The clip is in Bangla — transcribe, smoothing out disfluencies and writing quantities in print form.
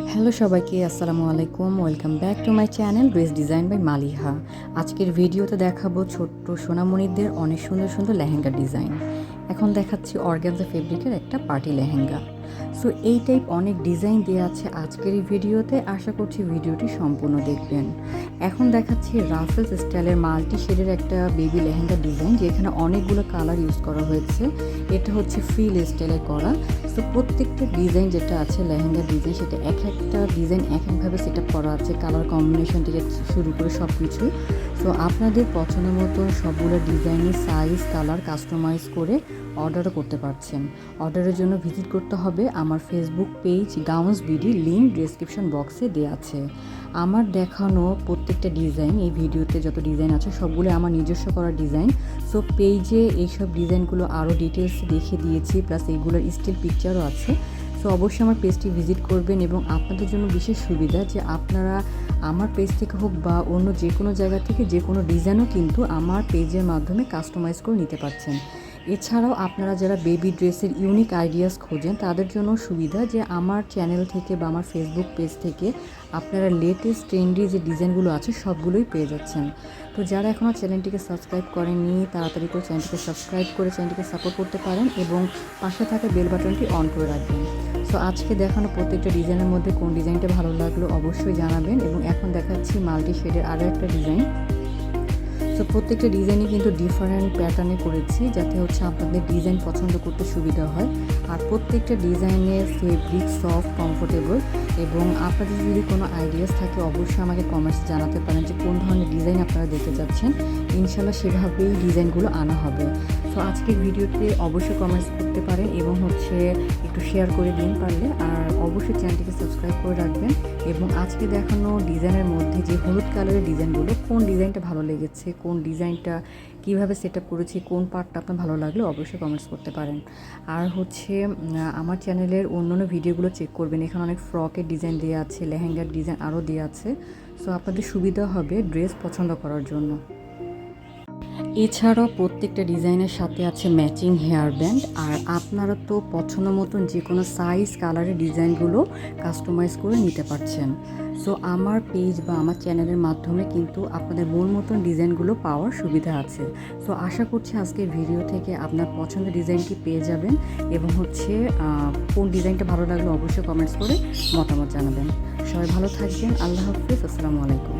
হ্যালো সবাইকে, আসসালামু আলাইকুম। Welcome back to my channel dress design by Maliha. আজকের ভিডিওতে দেখাবো ছোট্ট সোনামণিদের অনেক সুন্দর সুন্দর লেহেঙ্গা ডিজাইন। এখন দেখাচ্ছি অর্গানজা ফেব্রিকের একটা পার্টি লেহেঙ্গা। সো এই টাইপ অনেক ডিজাইন দেওয়া আছে আজকের এই ভিডিওতে। আশা করছি ভিডিওটি সম্পূর্ণ দেখবেন। এখন দেখাচ্ছি রাফেলস স্টাইলের মাল্টি শেডের একটা বেবি লেহেঙ্গা ডিজাইন, যেখানে অনেকগুলো কালার ইউজ করা হয়েছে। এটা হচ্ছে ফ্রিল স্টাইলে করা। সো প্রত্যেকটা ডিজাইন যেটা আছে লেহেঙ্গা ডিজাইন, সেটা এক একটা ডিজাইন এক একভাবে সেট আপ করা আছে, কালার কম্বিনেশন থেকে শুরু করে সব কিছুই। সো আপনাদের পছন্দ মতো সবগুলো ডিজাইনের সাইজ কালার কাস্টমাইজ করে অর্ডারও করতে পারছেন। অর্ডারের জন্য ভিজিট করতে হবে আমার Facebook page gowns BD, link description বক্সে দেওয়া আছে। আমার দেখানো প্রত্যেকটা ডিজাইন, এই ভিডিওতে যত ডিজাইন আছে সবগুলো আমার নিজস্ব করা ডিজাইন। সো পেজে এইসব ডিজাইনগুলো আরও ডিটেলসে দেখিয়ে দিয়েছি, প্লাস এইগুলোর স্টিল পিকচারও আছে। সো অবশ্যই আমার পেজটি ভিজিট করবেন, এবং আপনাদের জন্য বিশেষ সুবিধা যে আপনারা আমার পেজ থেকে হোক বা অন্য যে কোনো জায়গা থেকে যে কোনো ডিজাইনও কিন্তু আমার পেজের মাধ্যমে কাস্টমাইজ করে নিতে পারছেন। এছাড়াও আপনারা যারা বেবি ড্রেসের ইউনিক আইডিয়াস খোঁজেন তাদের জন্য সুবিধা যে আমার চ্যানেল থেকে বা আমার ফেসবুক পেজ থেকে আপনারা লেটেস্ট ট্রেন্ডি যে ডিজাইনগুলো আছে সবগুলোই পেয়ে যাচ্ছেন। তো যারা এখনও চ্যানেলটিকে সাবস্ক্রাইব করেননি তাড়াতাড়ি করে চ্যানেলটিকে সাবস্ক্রাইব করে চ্যানেলটিকে সাপোর্ট করতে পারেন, এবং পাশে থাকা বেল বাটনটি অন করে রাখবেন। সো আজকে দেখানো প্রত্যেকটা ডিজাইনের মধ্যে কোন ডিজাইনটা ভালো লাগলো অবশ্যই জানাবেন। এবং এখন দেখাচ্ছি মাল্টি শেডের আরও একটা ডিজাইন। সো প্রত্যেকটা ডিজাইনই কিন্তু ডিফারেন্ট প্যাটার্নে করেছি, যাতে হচ্ছে আপনাদের ডিজাইন পছন্দ করতে সুবিধা হয়। আর প্রত্যেকটা ডিজাইনের ফেব্রিক সফট, কমফোর্টেবল। এবং আপনাদের যদি কোনো আইডিয়াস থাকে অবশ্যই আমাকে কমেন্টস জানাতে পারেন যে কোন ধরনের ডিজাইন আপনারা দেখতে চাচ্ছেন। ইনশাল্লাহ সেভাবেই ডিজাইনগুলো আনা হবে। সো আজকের ভিডিওতে অবশ্যই কমেন্টস করতে পারেন, এবং হচ্ছে একটু শেয়ার করে দিন পারলে। আর অবশ্যই চ্যানেলটিকে সাবস্ক্রাইব করে রাখবেন। এবং আজকে দেখানো ডিজাইনের মধ্যে যে হলুদ কালারের ডিজাইনগুলো, কোন ডিজাইনটা ভালো লেগেছে, কোন ডিজাইনটা কীভাবে সেট আপ করেছি, কোন পার্টটা আপনার ভালো লাগলো অবশ্যই কমেন্টস করতে পারেন। আর হচ্ছে আমার চ্যানেলের অন্যান্য ভিডিওগুলো চেক করবেন, এখানে অনেক ফ্রকের ডিজাইন দেওয়া আছে, লেহেঙ্গার ডিজাইন আরও দেওয়া আছে। সো আপনাদের সুবিধা হবে ড্রেস পছন্দ করার জন্য। এছাড়াও প্রত্যেকটা ডিজাইনের সাথে আছে ম্যাচিং হেয়ার ব্যান্ড। আর আপনারা তো পছন্দ মতন যে কোনো সাইজ কালারের ডিজাইনগুলো কাস্টমাইজ করে নিতে পারছেন। সো আমার পেজ বা আমার চ্যানেলের মাধ্যমে কিন্তু আপনাদের মন মতন ডিজাইনগুলো পাওয়ার সুবিধা আছে। সো আশা করছি আজকের ভিডিও থেকে আপনার পছন্দের ডিজাইনটি পেয়ে যাবেন, এবং হচ্ছে কোন ডিজাইনটা ভালো লাগলো অবশ্যই কমেন্টস করে মতামত জানাবেন। সবাই ভালো থাকবেন। আল্লাহ হাফিজ, আসসালামু আলাইকুম।